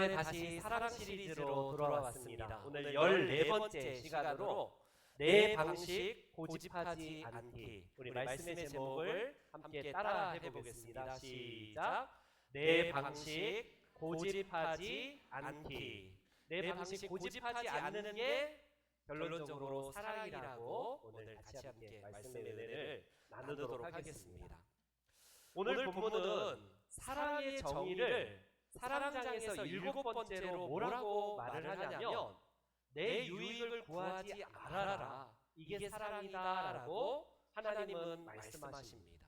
다시 사랑 시리즈로 돌아왔습니다. 오늘 14번째 시간으로 내 방식 고집하지 않기. 우리 말씀의 제목을 함께 따라 해보겠습니다. 시작. 내 방식 고집하지 않기. 내 방식 고집하지 않는 게 결론적으로 사랑이라고 오늘 같이 함께 말씀의 은혜를 나누도록 하겠습니다. 오늘 본문은 사랑의 정의를 사랑장에서 7번째로 뭐라고 말을 하냐면 내 유익을 구하지 말아라. 이게 사랑이다라고 하나님은 말씀하십니다.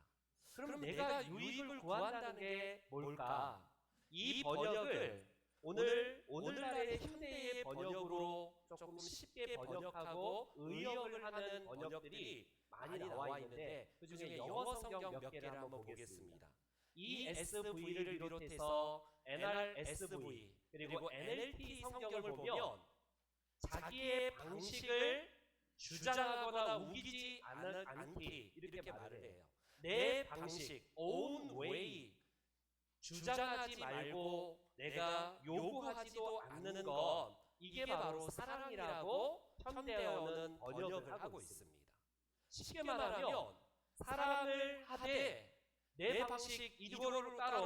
그럼 내가 유익을 구한다는 게 뭘까? 이 번역을 오늘날의 현대의 번역으로 조금 쉽게 번역하고 의역을 하는 번역들이 많이 나와 있는데 그중에 영어 성경 몇 개를 한번 보겠습니다. ESV를 비롯해서 NRSV 그리고 NLT 성경을 보면 자기의 방식을 주장하거나 우기지 않기 이렇게 말을 해요. 내 방식, own way 주장하지 말고 내가 요구하지도 않는 것 이게 바로 사랑이라고 현대어는 번역을 하고 있습니다. 쉽게 말하면 사랑을 하되 내 방식 이거를 따라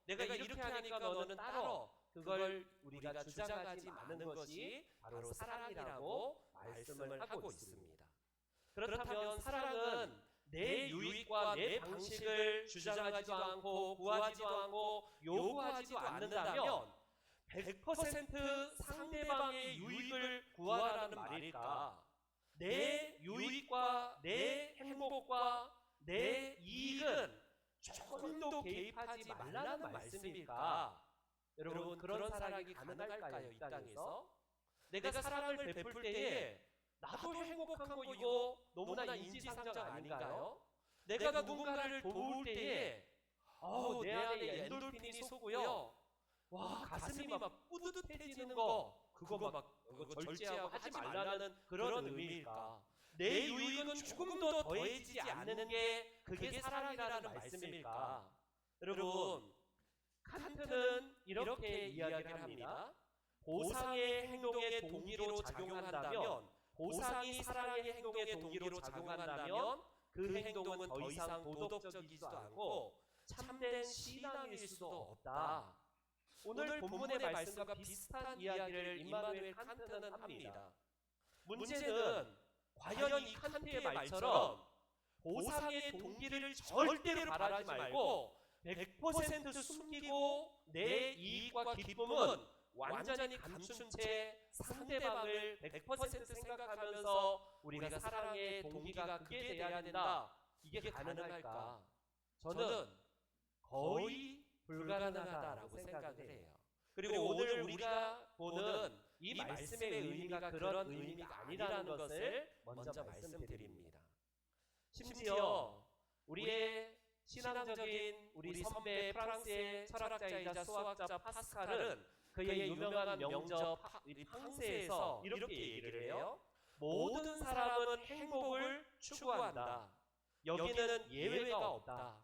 내가 이렇게 하니까 너는 따라 그걸 우리가 주장하지 않는 것이 바로 사랑이라고 말씀을 하고 있습니다. 그렇다면 사랑은 내 유익과 내 방식을 주장하지도 않고 구하지도 않고 요구하지도 않는다면 100% 상대방의 유익을 구하라는 말일까? 내 유익과 내 행복과 내 이익은 조금도 개입하지 말라는 말씀일까? 여러분 그런 사랑이 가능할까요? 이 땅에서? 내가 사랑을 베풀 때에 나도 행복한 거 이거 너무나 인지상정 아닌가요? 내가 누군가를 도울 때에 내 안에 엔돌핀이 솟고요. 와 가슴이 막 뿌듯해지는 거 그거 절제하고 하지 말라는 그런 의미일까? 내 유익은 조금 더 더해지지 않는 게 그게 사랑이라는 말씀일까? 여러분 칸트는 이렇게 이야기를 합니다. 보상의 행동의 동기로 작용한다면 보상이 사랑의 행동의 동기로 작용한다면 그 행동은 더 이상 도덕적이지도 않고 참된 신앙일 수도 없다. 오늘 본문의 말씀과 비슷한 이야기를 임마누엘 칸트는 합니다. 문제는 과연 이 칸트의 말처럼 보상의 동기를 절대로 바라지 말고 100% 숨기고 내 이익과 기쁨은 완전히 감춘 채 상대방을 100% 생각하면서 우리가 사랑의 동기가 그게 돼야 된다. 이게 가능할까? 저는 거의 불가능하다라고 생각을 해요. 그리고 오늘 우리가 보는 이 말씀의 의미가 그런 의미가 아니라는 것을 먼저 말씀드립니다. 심지어 우리의 신앙적인 우리 선배 프랑스의 철학자이자 수학자 파스칼은 그의 유명한 명저 팡세에서 이렇게 얘기를 해요. 모든 사람은 행복을 추구한다. 여기는 예외가 없다.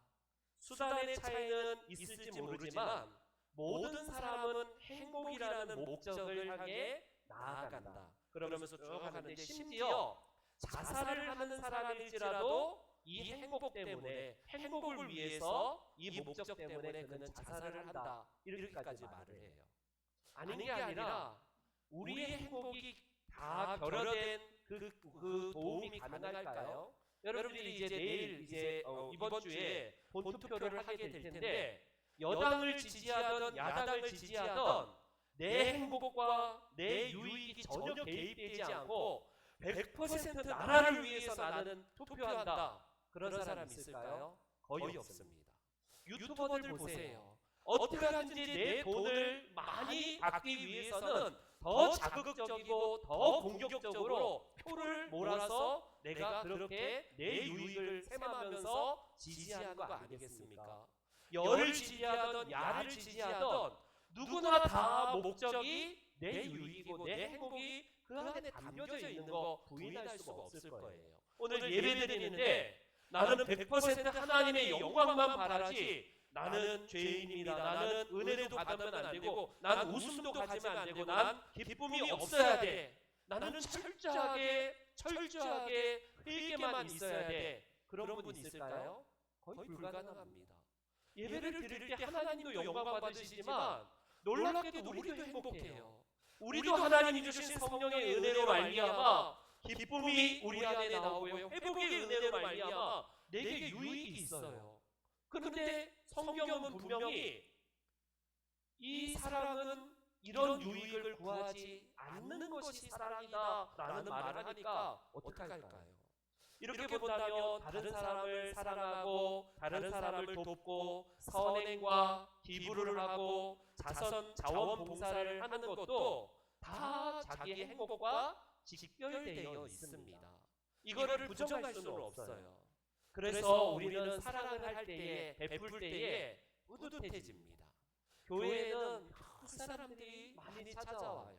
수단의 차이는 있을지 모르지만 모든 사람은 행복이라는 목적을 향해 나아간다. 그러면서 쭉 하는데 심지어 자살을 하는 사람일지라도 이 행복 때문에 행복을 위해서 이 목적 때문에 그는 자살을 한다. 이렇게까지 말을 해요. 아닌 게 아니라 우리의 행복이 다 결여된 그 도움이 가능할까요? 여러분들이 이제 내일 이번 주에 본투표를 하게 될 텐데 여당을 지지하던 야당을 지지하던 내 행복과 내 유익이 전혀 개입되지 않고 100% 나라를 위해서 나는 투표한다. 그런 사람 있을까요? 거의 없습니다. 유튜버들 보세요. 어떻게 하든지 내 돈을 많이 받기 위해서는 더 자극적이고 더 공격적으로 표를 몰아서 내가 그렇게 내 유익을 셈하면서 지지하는 거 아니겠습니까? 여를 지지하던 야를 지지하던 누구나 다 목적이 내 유익이고 내 행복이 그 안에 담겨져 있는 거 부인할 수가 없을 거예요. 오늘 예배 드리는데 나는 100% 하나님의 영광만 바라지 나는 죄인입니다. 나는 은혜도 받으면 안 되고, 난 웃음도 가지면 안 되고, 난 기쁨이 없어야 돼. 나는 철저하게 회개만 있어야 돼. 그런 분 있을까요? 거의 불가능합니다. 예배를 드릴 때 하나님도 영광 받으시지만 놀랍게도 우리도 행복해요. 우리도 하나님이 주신 성령의 은혜로 말미암아 기쁨이 우리 안에 나오고요. 회복의 은혜로 말미암아 내게 유익이 있어요. 그런데 성경은 분명히 이 사랑은 이런 유익을 구하지 않는 것이 사랑이다 라는 말을 하니까 어떡할까요? 이렇게 본다면 다른 사람을 사랑하고 다른 사람을 돕고 선행과 기부를 하고 자원봉사를 하는 것도 다 자기의 행복과 직결되어 있습니다. 이거를 부정할 수는 없어요. 그래서 우리는 사랑을 할 때에, 베풀 때에 뿌듯해집니다. 교회에는 그 사람들이 많이 찾아와요.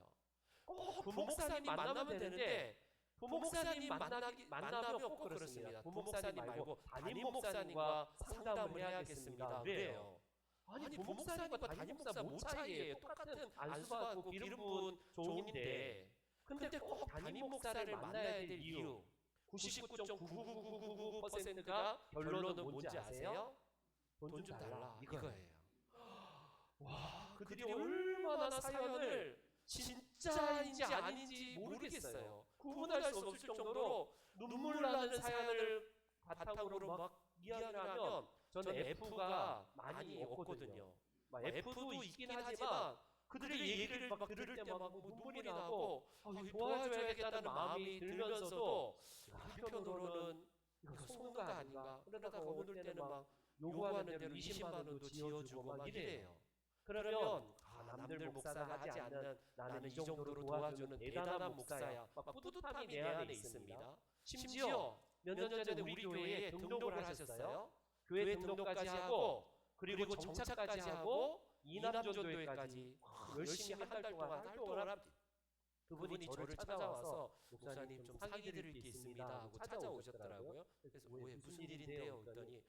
꼭 부목사님 만나면 되는데 부목사님 만나면 꼭 그렇습니다. 부목사님 말고 담임 목사님과 상담을 해야겠습니다. 그래요. 아니 부목사님과 담임 목사 뭐 차이예요? 똑같은 안수받고 기름부은 종인데 근데 꼭 담임 목사를 만나야 될 이유 99.99999%가 결론은 뭔지 아세요? 돈 좀 달라 이거예요. 와, 그들이 얼마나 사연을 진짜인지 아닌지 모르겠어요. 구분할 수 없을 정도로 눈물 나는 사연을 바탕으로 막 이야기를 하면 저는 F가 많이 없거든요. F도 있긴 하지만 그들의 얘기를 막 들을 때 막 눈물이 나고 도와줘야겠다는 마음이 들면서도 한편으로는 이거 속는 거 아닌가? 그러다가 어느 때는 막 요구하는 대로 20만 원도 지어주고 막 이래요. 그러면 남들 목사가 하지 않는 나는 이 정도로 도와주는 대단한 목사야. 막 뿌듯함이 내 안에 있습니다. 심지어 몇 년 전에 우리 교회에 등록을 하셨어요. 교회 등록까지 하고 그리고 정착까지 하고 이남전도회까지 열심히 한 달 동안 활동을 합니다. 그분이 저를 찾아와서 목사님 좀 상의 드릴 게 있습니다 하고 찾아오셨더라고요. 그래서 왜 무슨 일인데요? 그랬더니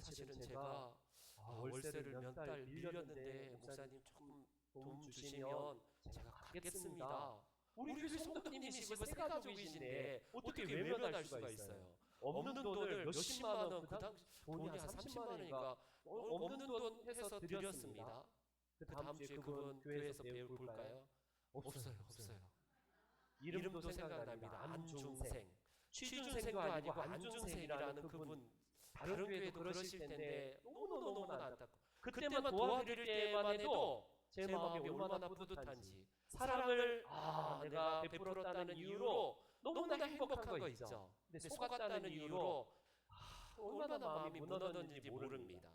사실은 제가 월세를 몇 달 밀렸는데 목사님 조금 도움 주시면 제가 갚겠습니다. 우리 교회 성도님이시고 세 가족이신데 어떻게 외면할 수가 있어요? 없는 돈을 몇십만 원, 그 당시 돈이 한 30만 원이니까 없는 돈 해서 드렸습니다. 그 다음 주에 그분 교회에서 배울 볼까요? 없어요. 이름도 생각납니다. 안중생. 취준생도 아니고 안중생이라는 그분 다른 교회도 그러실 텐데 너무너무 안타깝고 그때만 도와드릴 때만 해도 제 마음이 얼마나 뿌듯한지 사랑을 내가 베풀었다는 이유로 너무나 행복한 거 있죠. 근데 속았다는 이유로 얼마나 마음이 무너졌는지 모릅니다.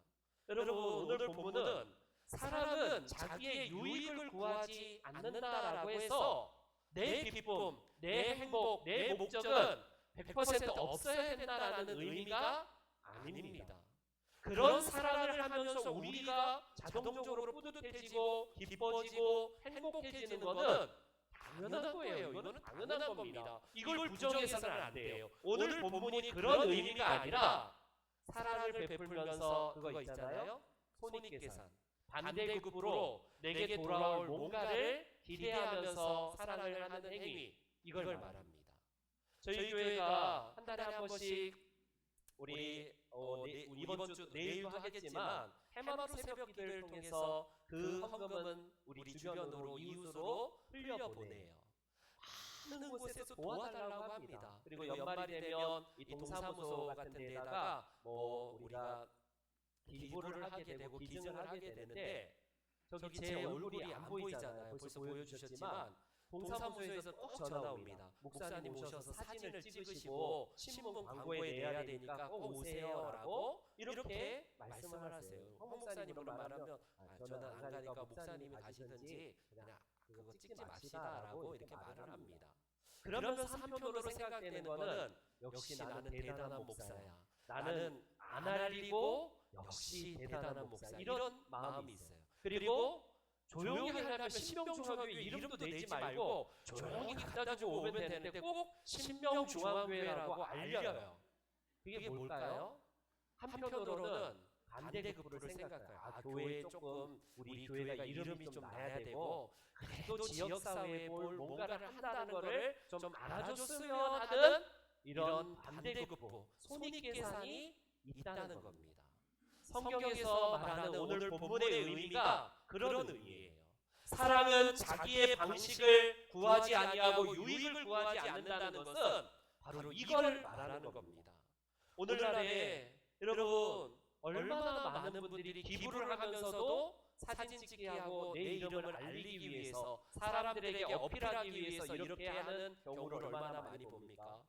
여러분 오늘 본문은 사랑은 자기의 유익을 구하지 않는다라고 해서 내 기쁨, 내 행복, 내 목적은 100% 없어야 된다라는 의미가 아닙니다. 그런 사랑을 하면서 우리가 자동적으로 뿌듯해지고 기뻐지고 행복해지는 것은 당연한 거예요. 이거는 당연한 겁니다. 이걸 부정해서는 안 돼요. 오늘 본문이 그런 의미가 아니라 사랑을 베풀면서 그거 있잖아요. 손익계산. 반대급부로 내게 돌아올 뭔가를 기대하면서 사랑을 하는 행위. 이걸 말합니다. 저희 교회가 한 달에 한 번씩 우리 이번 주 내일도 하겠지만 해마루 새벽 기도를 통해서 그 헌금은 우리 주변으로 이웃으로 흘려보내요. 많은 곳에서 도와달라고 합니다. 그리고 연말이 되면 이 동사무소 같은 데다가 우리가 기부를 하게 되고 기증을 하게 되는데 저기 제 얼굴이 안 보이잖아요. 벌써 보여주셨지만 동사무소에서 꼭 전화 옵니다. 목사님 오셔서 사진을 찍으시고 신문 광고에 내야 되니까 꼭 오세요라고 이렇게 말씀을 하세요. 황 목사님으로 말하면 저는 안 가니까 목사님이 가시든지 그냥 그거 찍지 마시다라고 이렇게 말을 합니다. 그러면서 한편으로 생각되는 거는 역시 나는 대단한 목사야. 나는 안 알리고 역시 대단한 목사. 이런 마음이 있어요. 그리고 조용히 하려면 신명중앙교회 이름도 내지 말고 조용히 갖다 주고 오면 되는데 꼭 신명중앙교회라고 알려요. 그게 뭘까요? 한편으로는 반대급부를 생각해요. 교회에 조금 우리 교회가 이름이 좀 나야 되고 그래도 지역사회에 뭔가를 한다는 거를 좀 알아줬으면 하는 이런 반대급부, 손익계산이 있다는 겁니다. 성경에서 말하는 오늘 본문의 의미가 그런 의미예요. 사랑은 자기의 방식을 구하지 아니하고 유익을 구하지 않는다는 것은 바로 이걸 말하는 겁니다. 오늘날에 여러분 얼마나 많은 분들이 기부를 하면서도 사진 찍게 하고 내 이름을 알리기 위해서 사람들에게 어필하기 위해서 이렇게 하는 경우를 얼마나 많이 봅니까?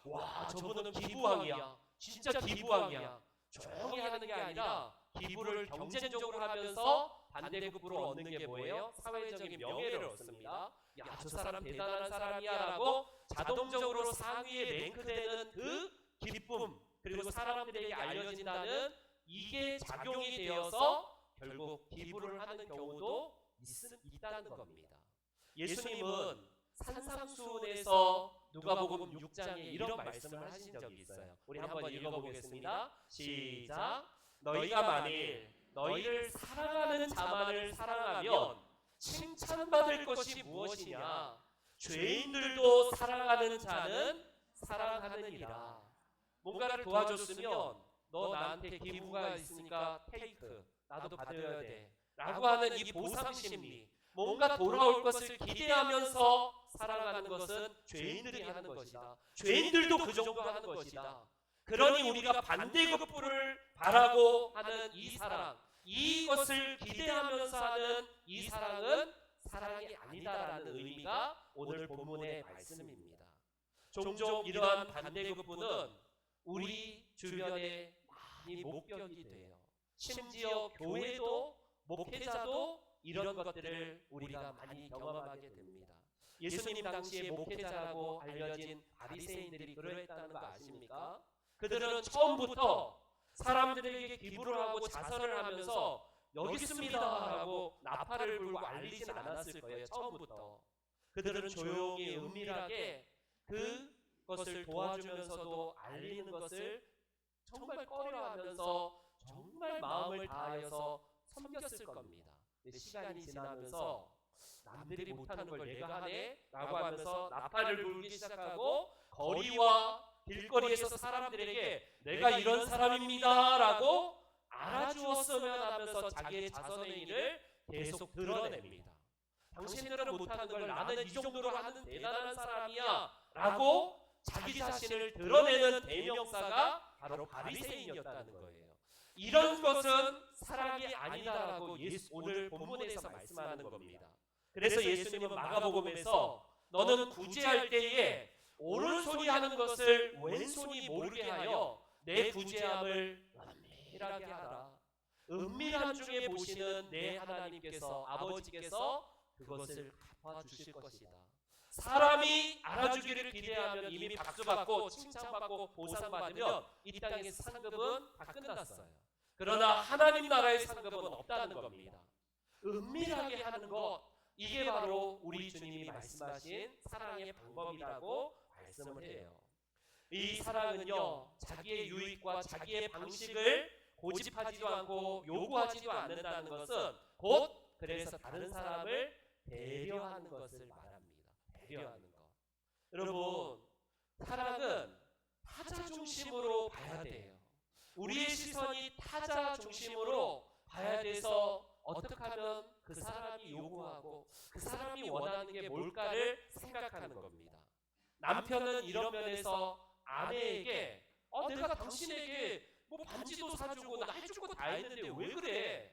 와, 저분은 기부왕이야. 진짜 기부왕이야. 조용히 하는 게 아니라 기부를 경쟁적으로 하면서 반대급부로 얻는 게 뭐예요? 사회적인 명예를 얻습니다. 야, 저 사람 대단한 사람이야 라고 자동적으로 상위에 랭크되는 그 기쁨, 그리고 사람들에게 알려진다는 이게 작용이 되어서 결국 기부를 하는 경우도 있다는 겁니다. 예수님은 산상수훈에서 누가복음 6장에 이런 말씀을 하신 적이 있어요. 우리 한번 읽어보겠습니다. 시작. 너희가 만일 너희를 사랑하는 자만을 사랑하면 칭찬받을 것이 무엇이냐? 죄인들도 사랑하는 자는 사랑하느니라. 뭔가를 도와줬으면 너 나한테 기부가 있으니까 테이크, 나도 받아야 돼 라고 하는 이 보상심리, 뭔가 돌아올 것을 기대하면서 살아가는 것은 죄인들이 하는 것이다. 죄인들도 그 정도 하는 것이다. 그러니 우리가 반대급부를 바라고 하는 이 사랑, 이것을 기대하면서 하는 이 사랑은 사랑이 아니다라는 의미가 오늘 본문의 말씀입니다. 종종 이러한 반대급부는 우리 주변에 많이 목격이 돼요. 심지어 교회도 목회자도 이런 것들을 우리가 많이 경험하게 됩니다. 예수님 당시에 목회자라고 알려진 바리새인들이 그러했다는 거 아십니까? 그들은 처음부터 사람들에게 기부를 하고 자선을 하면서 여기 있습니다 라고 나팔을 불고 알리진 않았을 거예요. 처음부터. 그들은 조용히 은밀하게 그것을 도와주면서도 알리는 것을 정말 꺼려하면서 정말 마음을 다하여서 섬겼을 겁니다. 시간이 지나면서 남들이 못하는 걸 내가 하네? 라고 하면서 나팔을 불기 시작하고 거리와 길거리에서 사람들에게 내가 이런 사람입니다 라고 알아주었으면 하면서 자기의 자선의 일을 계속 드러냅니다. 당신들은 못하는 걸 나는 이 정도로 하는 대단한 사람이야 라고 자기 자신을 드러내는 대명사가 바로 바리새인이었다는 거예요. 이런 것은 사랑이 아니다라고 오늘 본문에서 말씀하는 겁니다. 그래서 예수님은 마가복음에서 너는 구제할 때에 오른손이 하는 것을 왼손이 모르게 하여 내 구제함을 은밀하게 하라. 은밀한 중에 보시는 내 하나님께서 아버지께서 그것을 갚아주실 것이다. 사람이 알아주기를 기대하면 이미 박수받고 칭찬받고 보상받으면 이 땅에서 상급은 다 끝났어요. 그러나 하나님 나라의 상급은 없다는 겁니다. 은밀하게 하는 것, 이게 바로 우리 주님이 말씀하신 사랑의 방법이라고 말씀을 해요. 이 사랑은요, 자기의 유익과 자기의 방식을 고집하지도 않고 요구하지도 않는다는 것은 곧 그래서 다른 사람을 배려하는 것을 말합니다. 배려하는 것. 여러분, 사랑은 타자 중심으로 봐야 돼요. 우리의 시선이 타자 중심으로 봐야 돼서 어떻게 하면 그 사람이 요구하고 그 사람이 원하는 게 뭘까를 생각하는 겁니다. 남편은 이런 면에서 아내에게 내가 당신에게 뭐 반지도 사주고 나 해주고 다 했는데 왜 그래?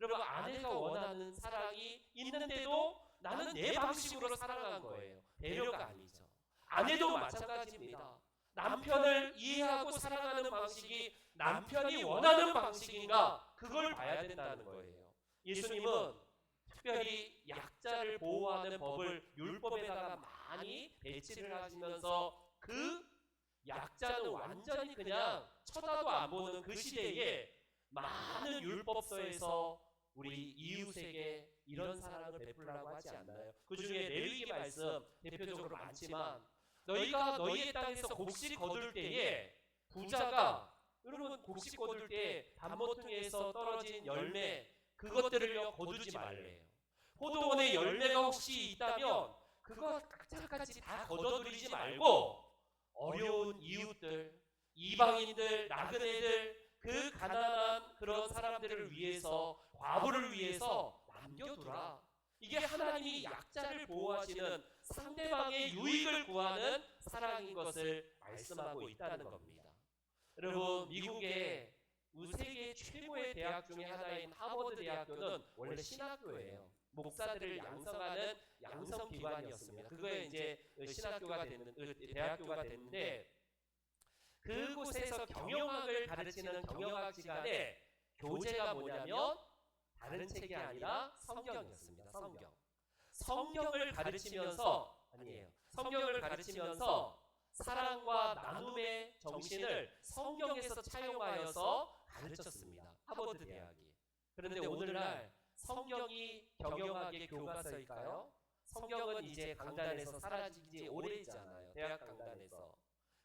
여러분, 아내가 원하는 사랑이 있는데도 나는 내 방식으로 사랑한 거예요. 배려가 아니죠. 아내도 마찬가지입니다. 남편을 이해하고 사랑하는 방식이 남편이 원하는 방식인가, 그걸 봐야 된다는 거예요. 예수님은 특별히 약자를 보호하는 법을 율법에다가 많이 배치를 하시면서 그 약자는 완전히 그냥 쳐다도 안 보는 그 시대에 많은 율법서에서 우리 이웃에게 이런 사랑을 베풀라고 하지 않나요? 그 중에 레위기 말씀 대표적으로 많지만 너희가 너희의 땅에서 곡식 거둘 때에 부자가 여러분 곡식 거둘 때 단모퉁이에서 떨어진 열매 그것들을요 거두지 말래요. 포도원에 열매가 혹시 있다면 그거 각자까지 다 거둬들이지 말고 어려운 이웃들, 이방인들, 나그네들, 그 가난한 그런 사람들을 위해서, 과부를 위해서 남겨두라. 이게 하나님이 약자를 보호하시는, 상대방의 유익을 구하는 사랑인 것을 말씀하고 있다는 겁니다. 여러분, 미국의 세계 최고의 대학 중에 하나인 하버드 대학교는 원래 신학교예요. 목사들을 양성하는 양성기관이었습니다. 그거에 이제 신학교가 됐는, 대학교가 됐는데, 그곳에서 경영학을 가르치는 경영학 시간에 교재가 뭐냐면 다른 책이 아니라 성경이었습니다. 성경을 가르치면서, 성경을 가르치면서 사랑과 나눔의 정신을 성경에서 차용하여서 가르쳤습니다. 하버드 대학이. 그런데 오늘날 성경이 경영학의 교과서일까요? 성경은 이제 강단에서 사라진 지 오래잖아요. 대학 강단에서.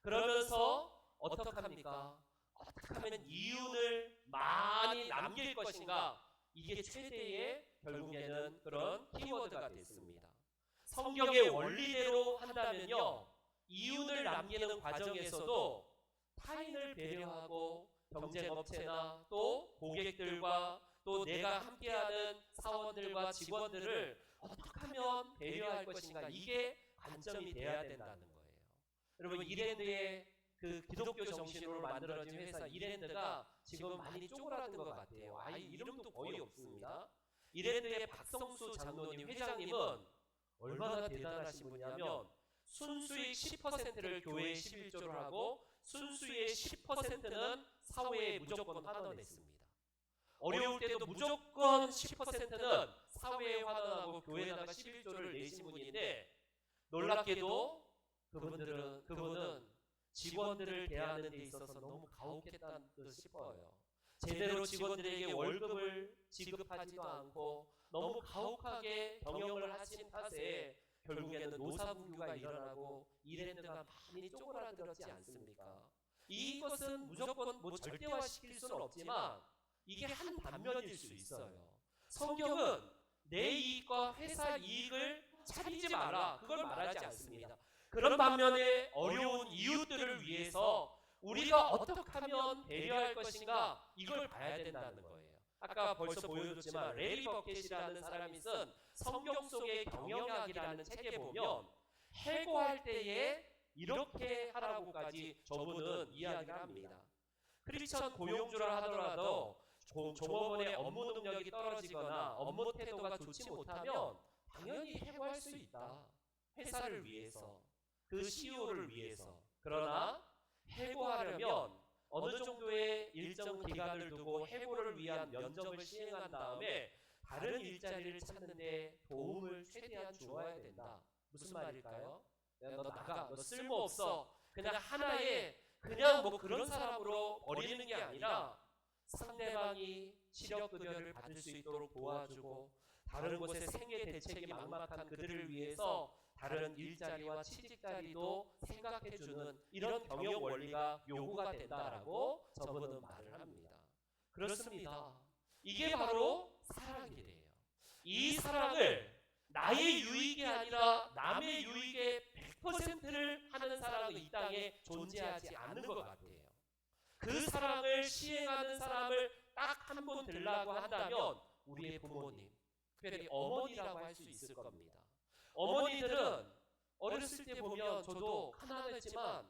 그러면서 어떡합니까? 어떻게 하면 이윤을 많이 남길 것인가? 이게 최대의 결국에는 그런 키워드가 됐습니다. 성경의 원리대로 한다면요, 이윤을 남기는 과정에서도 타인을 배려하고 경쟁업체나 또 고객들과 또 내가 함께하는 사원들과 직원들을 어떻게 하면 배려할 것인가, 이게 관점이 돼야 된다는 거예요. 여러분, 이랜드의 그 기독교 정신으로 만들어진 회사 이랜드가 지금 많이 쪼그라든 것 같아요. 이름도 거의 없습니다. 이랜드의 박성수 장로님, 회장님은 얼마나 대단하신 분이냐면 순수익 10%를 교회에 11조를 하고 순수익의 10%는 사회에 무조건 환원했습니다. 어려울 때도 무조건 10%는 사회에 환원하고 교회에다가 11조를 내신 분인데, 놀랍게도 그분은 직원들을 대하는 데 있어서 너무 가혹했다는 듯 싶어요. 제대로 직원들에게 월급을 지급하지도 않고 너무 가혹하게 경영을 하신 탓에 결국에는 노사분규가 일어나고 이랜드가 많이 쪼그라들었지 않습니까? 이것은 무조건 절대화시킬 수는 없지만 이게 한 단면일 수 있어요. 성경은 내 이익과 회사 이익을 차리지 말라, 그걸 말하지 않습니다. 그런 반면에 어려운 이웃들을 위해서 우리가 어떻게 하면 배려할 것인가, 이걸 봐야 된다는 거예요. 아까 벌써 보여줬지만 레리 버켓이라는 사람이 쓴 성경 속의 경영학이라는 책에 보면 해고할 때에 이렇게 하라고까지 저분은 이야기를 합니다. 크리스천 고용주라 하더라도 종업원의 업무 능력이 떨어지거나 업무 태도가 좋지 못하면 당연히 해고할 수 있다. 회사를 위해서, 그 CEO를 위해서. 그러나 해고하려면 어느 정도의 일정 기간을 두고 해고를 위한 면접을 시행한 다음에 다른 일자리를 찾는 데 도움을 최대한 주어야 된다. 무슨 말일까요? 너 나가, 너 쓸모없어, 그냥 하나의 그냥 뭐 그런 사람으로 버리는 게 아니라 상대방이 시력급여를 받을 수 있도록 도와주고 다른 곳에 생애 대책이 막막한 그들을 위해서 다른 일자리와 취직자리도 생각해주는 이런 경영 원리가 요구가 된다라고 저분은 말을 합니다. 그렇습니다. 이게 바로 사랑이래요. 이 사랑을 나의 유익이 아니라 남의 유익에 100%를 하는 사랑은 이 땅에 존재하지 않는 것 같아요. 그 사랑을 시행하는 사람을 딱 한 분 들라고 한다면 우리의 부모님, 특별히 어머니라고 할 수 있을 겁니다. 어머니들은 어렸을 때 보면 저도 가난했지만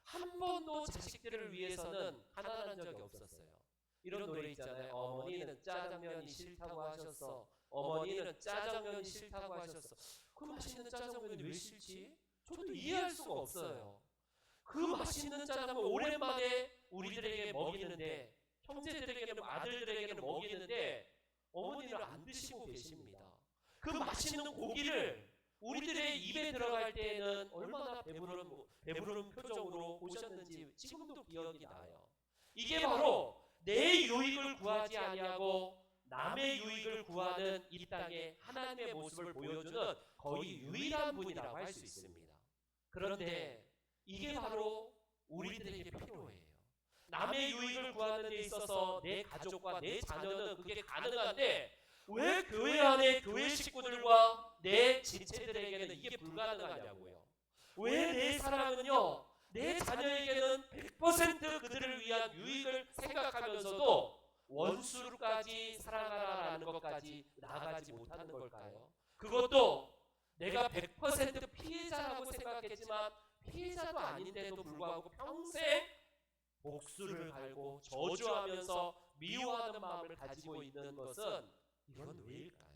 한 번도 자식들을 위해서는 가난한 적이 없었어요. 이런 노래 있잖아요. 어머니는 짜장면이 싫다고 하셨어. 어머니는 짜장면이 싫다고 하셨어. 그 맛있는 짜장면이 왜 싫지? 저도 이해할 수가 없어요. 그 맛있는 짜장면 오랜만에 우리들에게 먹이는데, 형제들에게는, 아들들에게는 먹이는데 어머니는 안 드시고 계십니다. 그 맛있는 고기를 우리들의 입에 들어갈 때에는 얼마나 배부른 표정으로 보셨는지 지금도 기억이 나요. 이게 바로 내 유익을 구하지 아니하고 남의 유익을 구하는 이 땅의 하나님의 모습을 보여주는 거의 유일한 분이라고 할 수 있습니다. 그런데 이게 바로 우리들에게 필요해요. 남의 유익을 구하는 데 있어서 내 가족과 내 자녀는 그게 가능한데 왜 교회 안에 교회 식구들과 내 지체들에게는 이게 불가능하냐고요. 왜 내 사랑은요, 내 자녀에게는 100% 그들을 위한 유익을 생각하면서도 원수까지 사랑하라는 것까지 나가지 못하는 걸까요? 그것도 내가 100% 피해자라고 생각했지만 피해자도 아닌데도 불구하고 평생 복수를 갈고 저주하면서 미워하는 마음을 가지고 있는 것은 이건 왜일까요?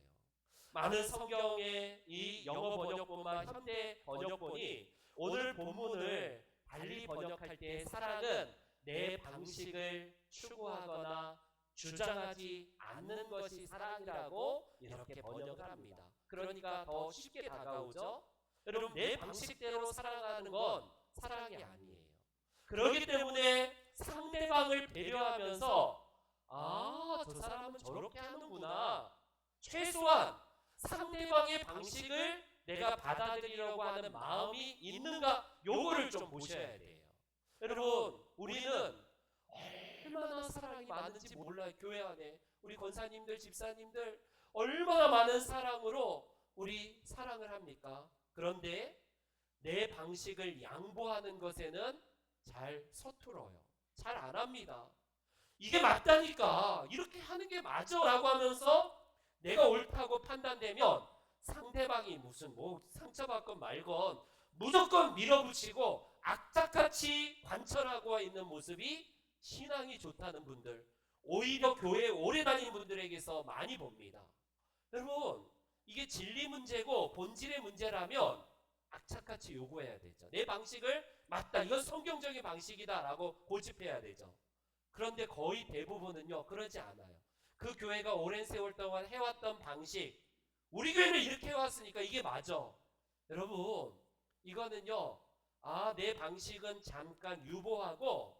많은 성경의 이 영어 번역본과 현대 번역본이 오늘 본문을 달리 번역할 때 사랑은 내 방식을 추구하거나 주장하지 않는 것이 사랑이라고 이렇게 번역을 합니다. 그러니까 더 쉽게 다가오죠. 여러분, 내 방식대로 사랑하는 건 사랑이 아니에요. 그렇기 때문에 상대방을 배려하면서 저 사람은 저렇게 하는구나. 최소한 상대방의 방식을 내가 받아들이려고 하는 마음이 있는가, 요거를 좀 보셔야 돼요. 여러분, 우리는 얼마나 사랑이 많은지 몰라요. 교회 안에 우리 권사님들, 집사님들 얼마나 많은 사랑으로 우리 사랑을 합니까? 그런데 내 방식을 양보하는 것에는 잘 서툴어요. 잘 안 합니다. 이게 맞다니까, 이렇게 하는 게 맞아 라고 하면서 내가 옳다고 판단되면 상대방이 무슨 뭐 상처받건 말건 무조건 밀어붙이고 악착같이 관철하고 있는 모습이 신앙이 좋다는 분들, 오히려 교회에 오래 다니는 분들에게서 많이 봅니다. 여러분, 이게 진리 문제고 본질의 문제라면 악착같이 요구해야 되죠. 내 방식을 맞다, 이건 성경적인 방식이다 라고 고집해야 되죠. 그런데 거의 대부분은요, 그러지 않아요. 그 교회가 오랜 세월 동안 해왔던 방식, 우리 교회는 이렇게 해왔으니까 이게 맞아. 여러분, 이거는요, 내 방식은 잠깐 유보하고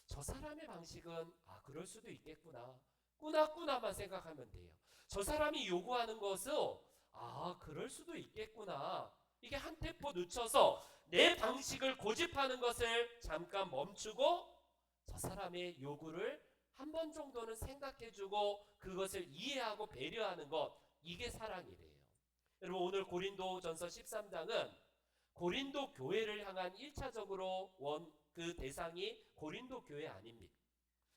저 사람의 방식은 그럴 수도 있겠구나, 꾸나꾸나만 생각하면 돼요. 저 사람이 요구하는 것은 그럴 수도 있겠구나, 이게 한 템포 늦춰서 내 방식을 고집하는 것을 잠깐 멈추고 저 사람의 요구를 한 번 정도는 생각해주고 그것을 이해하고 배려하는 것, 이게 사랑이래요. 여러분, 오늘 고린도전서 13장은 고린도 교회를 향한 1차적으로 그 대상이 고린도 교회 아닙니까?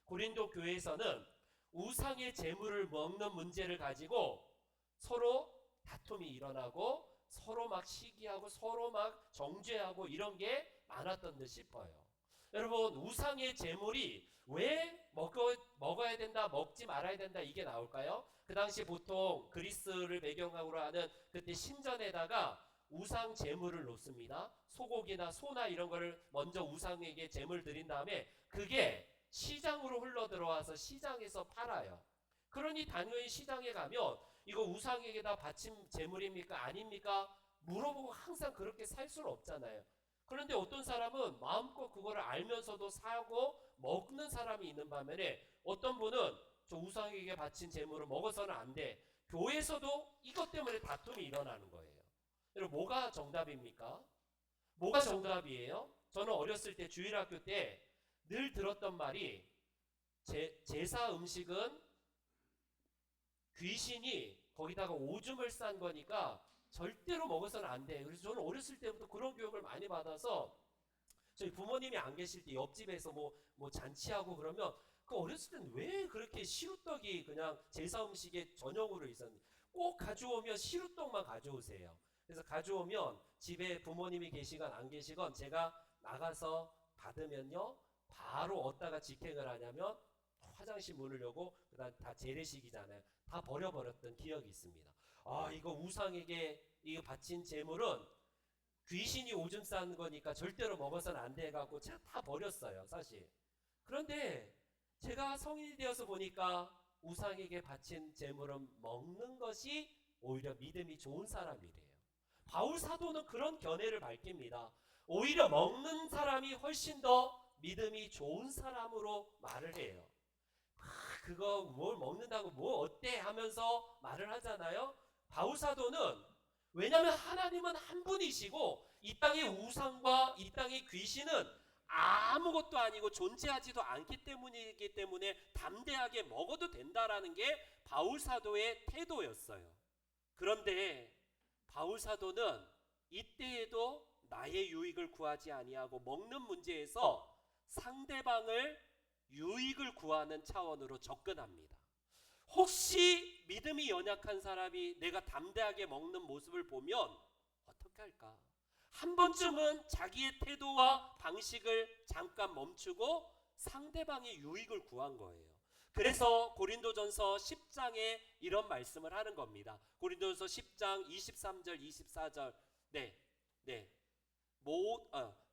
고린도 교회에서는 우상의 제물을 먹는 문제를 가지고 서로 다툼이 일어나고 서로 막 시기하고 서로 막 정죄하고 이런 게 많았던 듯 싶어요. 여러분, 우상의 제물이 왜 먹어야 된다, 먹지 말아야 된다, 이게 나올까요? 그 당시 보통 그리스를 배경으로 하는 그때 신전에다가 우상 제물을 놓습니다. 소고기나 소나 이런 거를 먼저 우상에게 제물 드린 다음에 그게 시장으로 흘러 들어와서 시장에서 팔아요. 그러니 당연히 시장에 가면 이거 우상에게다 바친 제물입니까 아닙니까 물어보고 항상 그렇게 살 수는 없잖아요. 그런데 어떤 사람은 마음껏 그거를 알면서도 사고 먹는 사람이 있는 반면에 어떤 분은 저 우상에게 바친 제물을 먹어서는 안 돼, 교회에서도 이것 때문에 다툼이 일어나는 거예요. 여러분, 뭐가 정답입니까? 뭐가 정답이에요? 저는 어렸을 때 주일학교 때 늘 들었던 말이 제사 음식은 귀신이 거기다가 오줌을 싼 거니까 절대로 먹어서는 안 돼. 그래서 저는 어렸을 때부터 그런 교육을 많이 받아서 저희 부모님이 안 계실 때 옆집에서 뭐 잔치하고 그러면 그 어렸을 때는 왜 그렇게 시루떡이 그냥 제사 음식의 전형으로 있었는지 꼭 가져오면 시루떡만 가져오세요. 그래서 가져오면 집에 부모님이 계시건 안 계시건 제가 나가서 받으면요 바로 어디다가 직행을 하냐면 화장실 문을 열고 그다음 다 재래식이잖아요. 다 버려버렸던 기억이 있습니다. 이거 우상에게 이거 바친 제물은 귀신이 오줌 싸는 거니까 절대로 먹어서는 안 돼 갖고 제가 다 버렸어요, 사실. 그런데 제가 성인이 되어서 보니까 우상에게 바친 제물은 먹는 것이 오히려 믿음이 좋은 사람이래요. 바울 사도는 그런 견해를 밝힙니다. 오히려 먹는 사람이 훨씬 더 믿음이 좋은 사람으로 말을 해요. 그거 뭘 먹는다고 뭐 어때 하면서 말을 하잖아요. 바울 사도는 왜냐하면 하나님은 한 분이시고 이 땅의 우상과 이 땅의 귀신은 아무것도 아니고 존재하지도 않기 때문이기 때문에 담대하게 먹어도 된다라는 게 바울 사도의 태도였어요. 그런데 바울 사도는 이때에도 나의 유익을 구하지 아니하고 먹는 문제에서 상대방을 유익을 구하는 차원으로 접근합니다. 혹시 믿음이 연약한 사람이 내가 담대하게 먹는 모습을 보면 어떻게 할까? 한 번쯤은 자기의 태도와 방식을 잠깐 멈추고 상대방의 유익을 구한 거예요. 그래서 고린도전서 10장에 이런 말씀을 하는 겁니다. 고린도전서 10장 23절 24절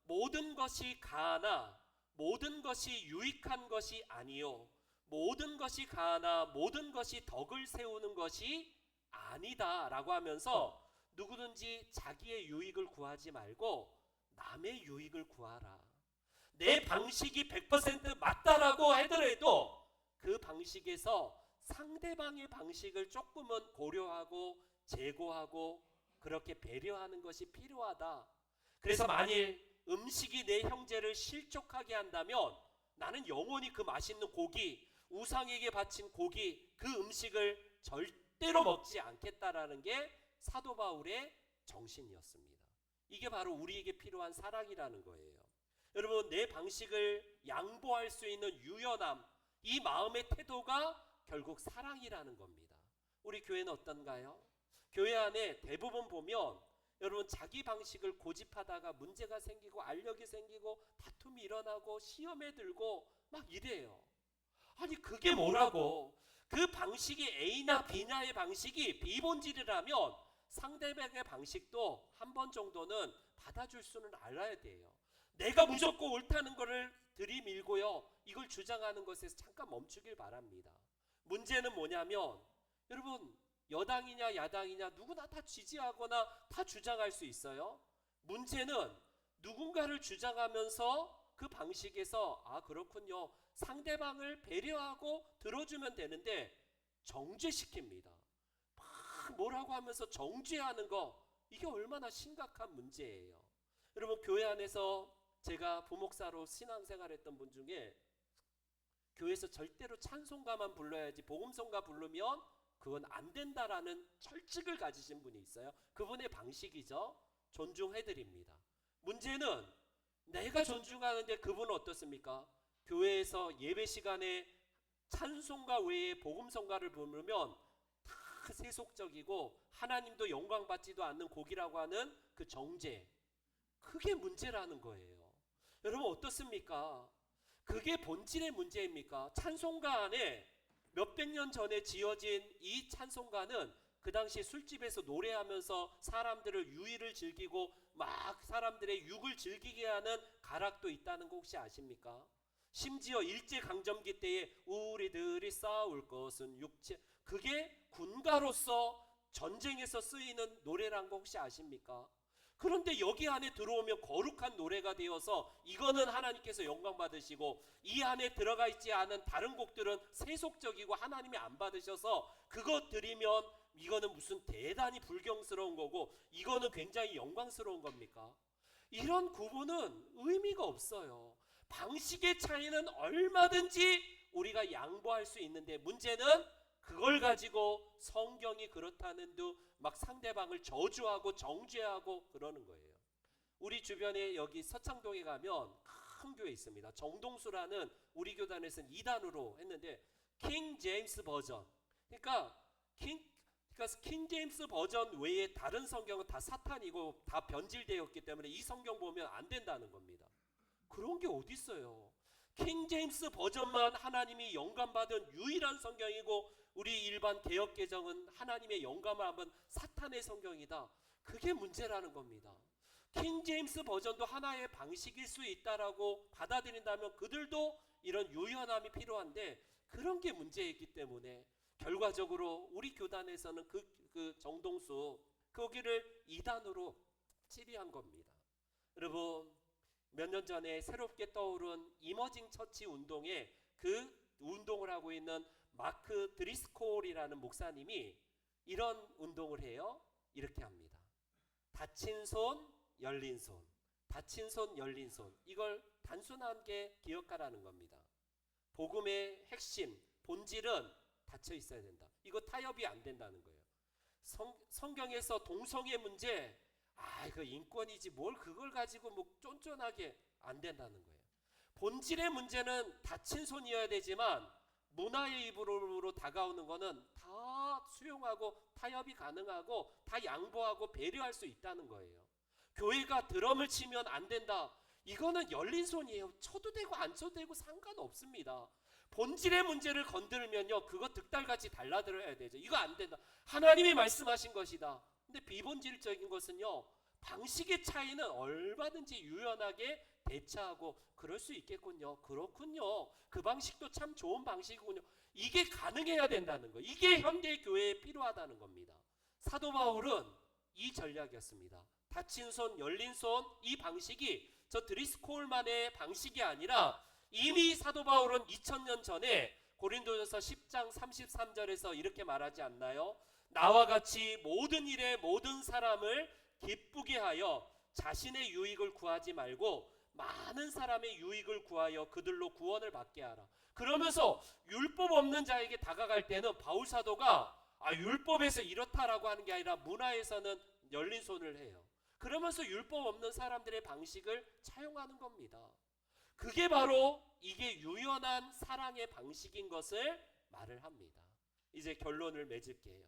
모든 것이 가하나 모든 것이 유익한 것이 아니요 모든 것이 가하나 모든 것이 덕을 세우는 것이 아니다 라고 하면서 누구든지 자기의 유익을 구하지 말고 남의 유익을 구하라. 내 방식이 100% 맞다라고 하더라도 그 방식에서 상대방의 방식을 조금은 고려하고 제고하고 그렇게 배려하는 것이 필요하다. 그래서 만일 음식이 내 형제를 실족하게 한다면 나는 영원히 그 맛있는 고기, 우상에게 바친 고기, 그 음식을 절대로 먹지 않겠다라는 게 사도 바울의 정신이었습니다. 이게 바로 우리에게 필요한 사랑이라는 거예요. 여러분, 내 방식을 양보할 수 있는 유연함, 이 마음의 태도가 결국 사랑이라는 겁니다. 우리 교회는 어떤가요? 교회 안에 대부분 보면 여러분 자기 방식을 고집하다가 문제가 생기고 알력이 생기고 다툼이 일어나고 시험에 들고 막 이래요. 아니 그게 뭐라고? 그 방식이 A나 B냐의 방식이 B본질이라면 상대방의 방식도 한 번 정도는 받아줄 수는 알아야 돼요. 내가 무조건 옳다는 것을 들이밀고요, 이걸 주장하는 것에서 잠깐 멈추길 바랍니다. 문제는 뭐냐면 여러분 여당이냐 야당이냐 누구나 다 지지하거나 다 주장할 수 있어요. 문제는 누군가를 주장하면서 그 방식에서 아 그렇군요, 상대방을 배려하고 들어주면 되는데 정죄시킵니다. 막 뭐라고 하면서 정죄하는 거, 이게 얼마나 심각한 문제예요. 여러분 교회 안에서 제가 부목사로 신앙생활했던 분 중에 교회에서 절대로 찬송가만 불러야지 복음성가 부르면 그건 안 된다라는 철칙을 가지신 분이 있어요. 그분의 방식이죠. 존중해드립니다. 문제는 내가 존중하는데 그분은 어떻습니까? 교회에서 예배 시간에 찬송가 외에 복음성가를 부르면 다 세속적이고 하나님도 영광받지도 않는 곡이라고 하는 그 정죄, 그게 문제라는 거예요. 여러분 어떻습니까? 그게 본질의 문제입니까? 찬송가 안에 몇백 년 전에 지어진 이 찬송가는 그 당시 술집에서 노래하면서 사람들을 유의를 즐기고 막 사람들의 육을 즐기게 하는 가락도 있다는 거 혹시 아십니까? 심지어 일제강점기 때에 우리들이 싸울 것은 육체, 그게 군가로서 전쟁에서 쓰이는 노래란 거 혹시 아십니까? 그런데 여기 안에 들어오면 거룩한 노래가 되어서 이거는 하나님께서 영광 받으시고, 이 안에 들어가 있지 않은 다른 곡들은 세속적이고 하나님이 안 받으셔서 그것 드리면 이거는 무슨 대단히 불경스러운 거고 이거는 굉장히 영광스러운 겁니까? 이런 구분은 의미가 없어요. 방식의 차이는 얼마든지 우리가 양보할 수 있는데 문제는 그걸 가지고 성경이 그렇다는 듯 막 상대방을 저주하고 정죄하고 그러는 거예요. 우리 주변에 여기 서창동에 가면 큰 교회 있습니다. 정동수라는 우리 교단에서는 2단으로 했는데 킹 제임스 버전, 그러니까 킹 제임스 버전 외에 다른 성경은 다 사탄이고 다 변질되었기 때문에 이 성경 보면 안 된다는 겁니다. 그런 게 어디 있어요? 킹 제임스 버전만 하나님이 영감받은 유일한 성경이고 우리 일반 개역 개정은 하나님의 영감을 한번 사탄의 성경이다. 그게 문제라는 겁니다. 킹 제임스 버전도 하나의 방식일 수 있다라고 받아들인다면 그들도 이런 유연함이 필요한데 그런 게 문제이기 때문에 결과적으로 우리 교단에서는 그 정동수 거기를 2단으로 치리한 겁니다. 여러분 몇 년 전에 새롭게 떠오른 이머징 처치 운동에 그 운동을 하고 있는 마크 드리스콜이라는 목사님이 이런 운동을 해요. 이렇게 합니다. 다친 손, 열린 손, 다친 손, 열린 손. 이걸 단순하게 기억하라는 겁니다. 복음의 핵심, 본질은 닫혀 있어야 된다. 이거 타협이 안 된다는 거예요. 성경에서 동성애 문제, 이거 인권이지 뭘 그걸 가지고 뭐 쫀쫀하게 안 된다는 거예요. 본질의 문제는 닫힌 손이어야 되지만 문화의 입으로 다가오는 거는 다 수용하고 타협이 가능하고 다 양보하고 배려할 수 있다는 거예요. 교회가 드럼을 치면 안 된다. 이거는 열린 손이에요. 쳐도 되고 안 쳐도 되고 상관없습니다. 본질의 문제를 건드리면요, 그거 득달같이 달라들어야 되죠. 이거 안 된다. 하나님이 말씀하신 것이다. 근데 비본질적인 것은요, 방식의 차이는 얼마든지 유연하게 대처하고 그럴 수 있겠군요. 그렇군요. 그 방식도 참 좋은 방식이군요. 이게 가능해야 된다는 거. 이게 현대 교회에 필요하다는 겁니다. 사도 바울은 이 전략이었습니다. 닫힌 손, 열린 손, 이 방식이 저 드리스콜만의 방식이 아니라 이미 사도 바울은 2000년 전에 고린도전서 10장 33절에서 이렇게 말하지 않나요? 나와 같이 모든 일에 모든 사람을 기쁘게 하여 자신의 유익을 구하지 말고 많은 사람의 유익을 구하여 그들로 구원을 받게 하라. 그러면서 율법 없는 자에게 다가갈 때는 바울 사도가 율법에서 이렇다라고 하는 게 아니라 문화에서는 열린 손을 해요. 그러면서 율법 없는 사람들의 방식을 차용하는 겁니다. 그게 바로 이게 유연한 사랑의 방식인 것을 말을 합니다. 이제 결론을 맺을게요.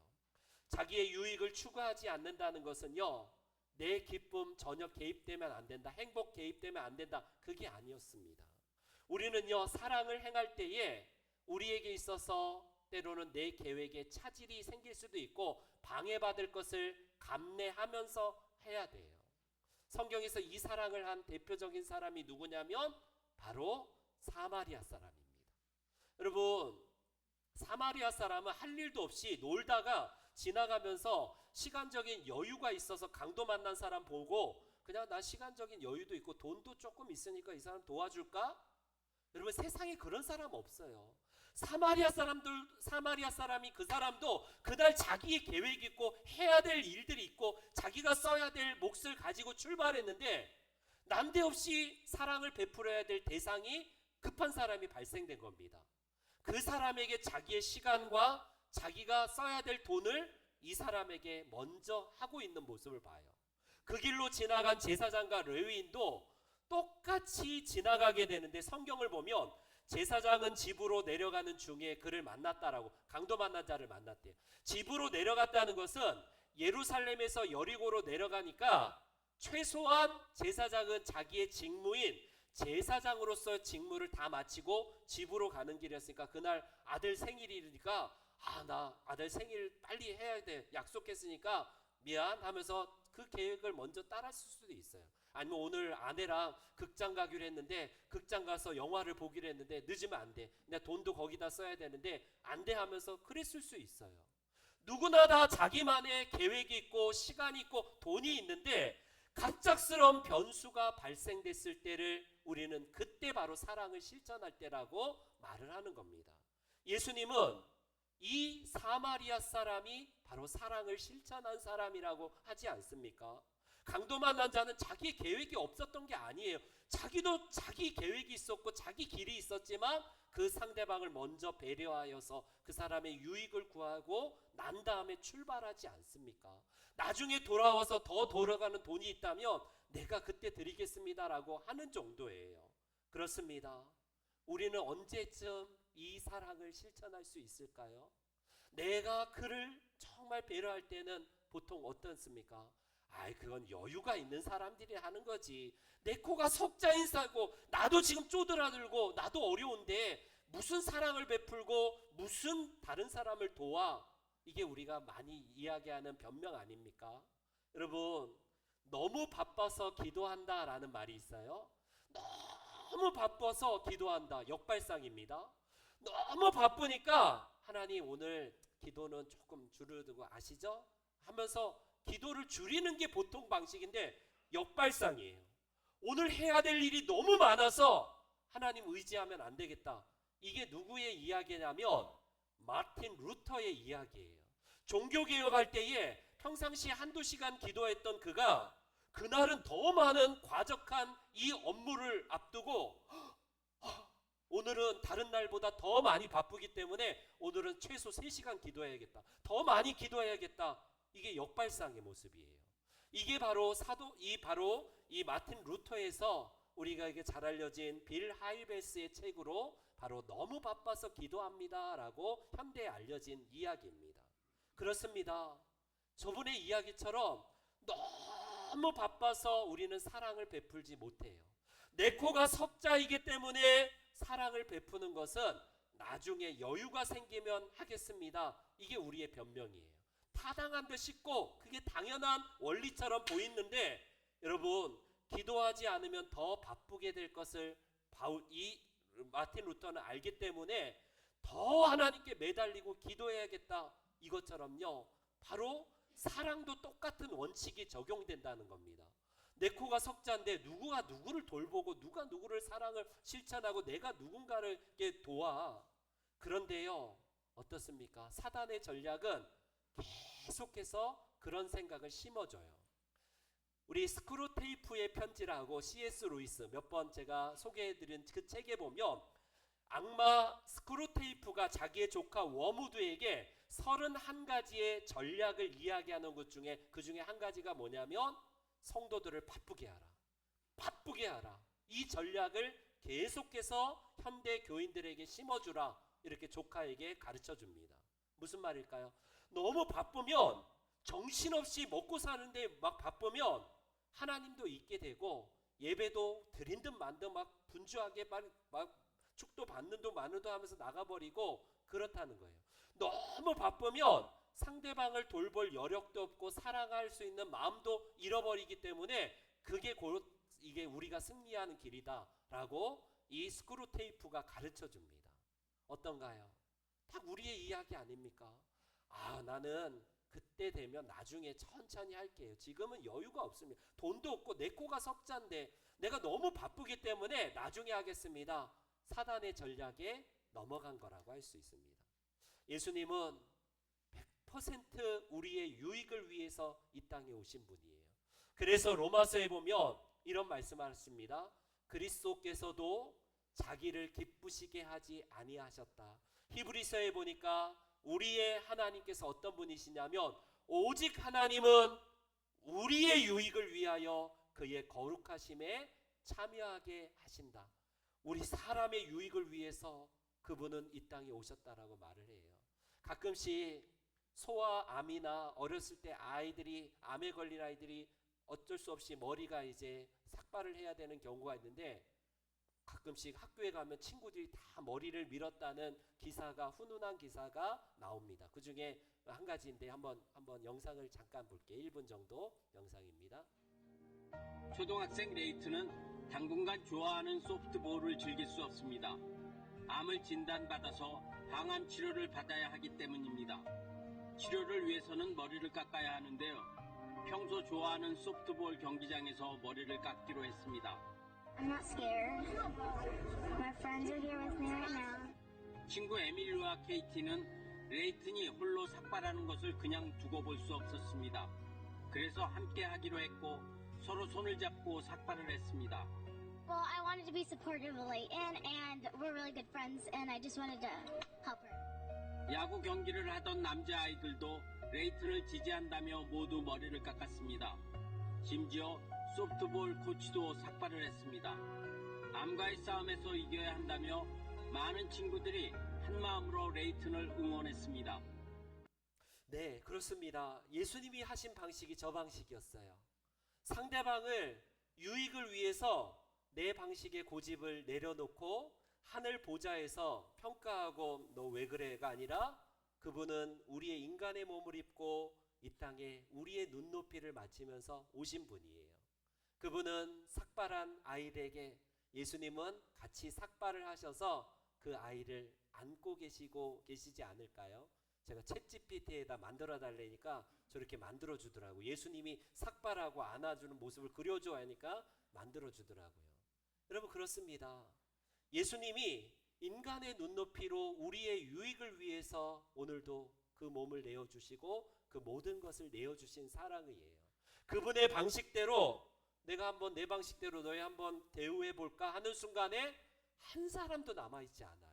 자기의 유익을 추구하지 않는다는 것은요, 내 기쁨 전혀 개입되면 안 된다, 행복 개입되면 안 된다, 그게 아니었습니다. 우리는요, 사랑을 행할 때에 우리에게 있어서 때로는 내 계획에 차질이 생길 수도 있고 방해받을 것을 감내하면서 해야 돼요. 성경에서 이 사랑을 한 대표적인 사람이 누구냐면 바로 사마리아 사람입니다. 여러분, 사마리아 사람은 할 일도 없이 놀다가 지나가면서 시간적인 여유가 있어서 강도 만난 사람 보고 그냥 나 시간적인 여유도 있고 돈도 조금 있으니까 이 사람 도와줄까? 여러분, 세상에 그런 사람 없어요. 사마리아 사람이 그 사람도 그날 자기의 계획이 있고 해야 될 일들이 있고 자기가 써야 될 몫을 가지고 출발했는데 난데없이 사랑을 베풀어야 될 대상이 급한 사람이 발생된 겁니다. 그 사람에게 자기의 시간과 자기가 써야 될 돈을 이 사람에게 먼저 하고 있는 모습을 봐요. 그 길로 지나간 제사장과 레위인도 똑같이 지나가게 되는데 성경을 보면 제사장은 집으로 내려가는 중에 그를 만났다라고, 강도 만난 자를 만났대요. 집으로 내려갔다는 것은 예루살렘에서 여리고로 내려가니까 최소한 제사장은 자기의 직무인 제사장으로서 직무를 다 마치고 집으로 가는 길이었으니까 그날 아들 생일이니까 나 아들 생일 빨리 해야 돼, 약속했으니까 미안 하면서 그 계획을 먼저 따랐을 수도 있어요. 아니면 오늘 아내랑 극장 가기로 했는데 극장 가서 영화를 보기로 했는데 늦으면 안 돼, 내가 돈도 거기다 써야 되는데 안 돼 하면서 그랬을 수 있어요. 누구나 다 자기만의 계획이 있고 시간이 있고 돈이 있는데 갑작스러운 변수가 발생됐을 때를 우리는 그때 바로 사랑을 실천할 때라고 말을 하는 겁니다. 예수님은 이 사마리아 사람이 바로 사랑을 실천한 사람이라고 하지 않습니까? 강도 만난 자는 자기 계획이 없었던 게 아니에요. 자기도 자기 계획이 있었고 자기 길이 있었지만 그 상대방을 먼저 배려하여서 그 사람의 유익을 구하고 난 다음에 출발하지 않습니까? 나중에 돌아와서 더 돌아가는 돈이 있다면 내가 그때 드리겠습니다라고 하는 정도예요. 그렇습니다. 우리는 언제쯤 이 사랑을 실천할 수 있을까요? 내가 그를 정말 배려할 때는 보통 어떻습니까? 그건 여유가 있는 사람들이 하는 거지. 내 코가 석자인 사고 나도 지금 쪼드라들고 나도 어려운데 무슨 사랑을 베풀고 무슨 다른 사람을 도와? 이게 우리가 많이 이야기하는 변명 아닙니까? 여러분, 너무 바빠서 기도한다라는 말이 있어요. 너무 바빠서 기도한다, 역발상입니다. 너무 바쁘니까 하나님 오늘 기도는 조금 줄여두고 아시죠? 하면서 기도를 줄이는 게 보통 방식인데 역발상이에요. 오늘 해야 될 일이 너무 많아서 하나님 의지하면 안 되겠다. 이게 누구의 이야기냐면 마틴 루터의 이야기예요. 종교개혁할 때에 평상시 한두 시간 기도했던 그가 그날은 더 많은 과적한 이 업무를 앞두고 오늘은 다른 날보다 더 많이 바쁘기 때문에 오늘은 최소 3시간 기도해야겠다. 더 많이 기도해야겠다. 이게 역발상의 모습이에요. 이게 바로 이 마틴 루터에서 우리가 잘 알려진 빌 하이베스의 책으로 바로 너무 바빠서 기도합니다라고 현대에 알려진 이야기입니다. 그렇습니다. 저분의 이야기처럼 너무 바빠서 우리는 사랑을 베풀지 못해요. 내 코가 석자이기 때문에 사랑을 베푸는 것은 나중에 여유가 생기면 하겠습니다. 이게 우리의 변명이에요. 타당한 듯 싶고 그게 당연한 원리처럼 보이는데 여러분 기도하지 않으면 더 바쁘게 될 것을 이 마틴 루터는 알기 때문에 더 하나님께 매달리고 기도해야겠다. 이것처럼요. 바로 사랑도 똑같은 원칙이 적용된다는 겁니다. 내 코가 석자인데 누구가 누구를 돌보고 누가 누구를 사랑을 실천하고 내가 누군가를 도와. 그런데요. 어떻습니까? 사단의 전략은 계속해서 그런 생각을 심어줘요. 우리 스크루테이프의 편지라고 C.S. 루이스 몇 번 제가 소개해드린 그 책에 보면 악마 스크루테이프가 자기의 조카 워무드에게 31가지의 전략을 이야기하는 것 중에 그 중에 한 가지가 뭐냐면 성도들을 바쁘게 하라. 바쁘게 하라. 이 전략을 계속해서 현대 교인들에게 심어주라. 이렇게 조카에게 가르쳐 줍니다. 무슨 말일까요? 너무 바쁘면 정신없이 먹고 사는데 막 바쁘면 하나님도 잊게 되고 예배도 드린 듯 만 듯 막 분주하게 막 축도 받는 도 마는 도 하면서 나가버리고 그렇다는 거예요. 너무 바쁘면 상대방을 돌볼 여력도 없고 사랑할 수 있는 마음도 잃어버리기 때문에 그게 곧 이게 우리가 승리하는 길이다라고 이 스크루테이프가 가르쳐 줍니다. 어떤가요? 딱 우리의 이야기 아닙니까? 나는 그때 되면 나중에 천천히 할게요. 지금은 여유가 없습니다. 돈도 없고 내 코가 석자인데 내가 너무 바쁘기 때문에 나중에 하겠습니다. 사단의 전략에 넘어간 거라고 할 수 있습니다. 예수님은 100% 우리의 유익을 위해서 이 땅에 오신 분이에요. 그래서 로마서에 보면 이런 말씀하십니다. 그리스도께서도 자기를 기쁘시게 하지 아니하셨다. 히브리서에 보니까 우리의 하나님께서 어떤 분이시냐면 오직 하나님은 우리의 유익을 위하여 그의 거룩하심에 참여하게 하신다. 우리 사람의 유익을 위해서 그분은 이 땅에 오셨다라고 말을 해요. 가끔씩 소아 암이나 어렸을 때 암에 걸린 아이들이 어쩔 수 없이 머리가 이제 삭발을 해야 되는 경우가 있는데 가끔씩 학교에 가면 친구들이 다 머리를 밀었다는 훈훈한 기사가 나옵니다. 그 중에 한 가지인데 한번 영상을 잠깐 볼게요. 1분 정도 영상입니다. 초등학생 레이트는 당분간 좋아하는 소프트볼을 즐길 수 없습니다. 암을 진단받아서 항암 치료를 받아야 하기 때문입니다. 치료를 위해서는 머리를 깎아야 하는데요. 평소 좋아하는 소프트볼 경기장에서 머리를 깎기로 했습니다. I'm not scared. My friends are here with me right now. 친구 에밀리와 케이티는 레이튼이 홀로 삭발하는 것을 그냥 두고 볼 수 없었습니다. 그래서 함께 하기로 했고 서로 손을 잡고 삭발을 했습니다. Well, I wanted to be supportive of Layton, and we're really good friends, and I just wanted to help her. 야구 경기를 하던 남자아이들도 레이튼을 지지한다며 모두 머리를 깎았습니다. 심지어 소프트볼 코치도 삭발을 했습니다. 암과의 싸움에서 이겨야 한다며 많은 친구들이 한마음으로 레이튼을 응원했습니다. 네, 그렇습니다. 예수님이 하신 방식이 저 방식이었어요. 상대방을 유익을 위해서 내 방식의 고집을 내려놓고 하늘 보좌에서 평가하고 너 왜 그래가 아니라 그분은 우리의 인간의 몸을 입고 이 땅에 우리의 눈높이를 맞추면서 오신 분이에요. 그분은 삭발한 아이들에게 예수님은 같이 삭발을 하셔서 그 아이를 안고 계시지 않을까요? 제가 챗GPT에다 만들어 달라니까 저렇게 만들어 주더라고요. 예수님이 삭발하고 안아주는 모습을 그려줘 하니까 만들어 주더라고요. 여러분 그렇습니다. 예수님이 인간의 눈높이로 우리의 유익을 위해서 오늘도 그 몸을 내어주시고 그 모든 것을 내어주신 사랑이에요. 그분의 방식대로 내가 한번 내 방식대로 너희 한번 대우해 볼까 하는 순간에 한 사람도 남아있지 않아요.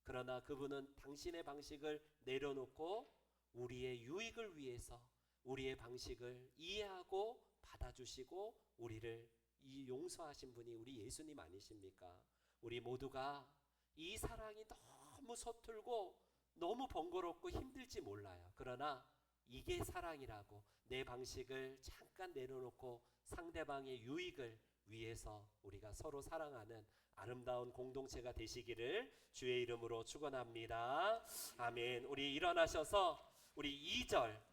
그러나 그분은 당신의 방식을 내려놓고 우리의 유익을 위해서 우리의 방식을 이해하고 받아주시고 우리를 이 용서하신 분이 우리 예수님 아니십니까? 우리 모두가 이 사랑이 너무 서툴고 너무 번거롭고 힘들지 몰라요. 그러나 이게 사랑이라고 내 방식을 잠깐 내려놓고 상대방의 유익을 위해서 우리가 서로 사랑하는 아름다운 공동체가 되시기를 주의 이름으로 축원합니다. 아멘. 우리 일어나셔서 우리 2절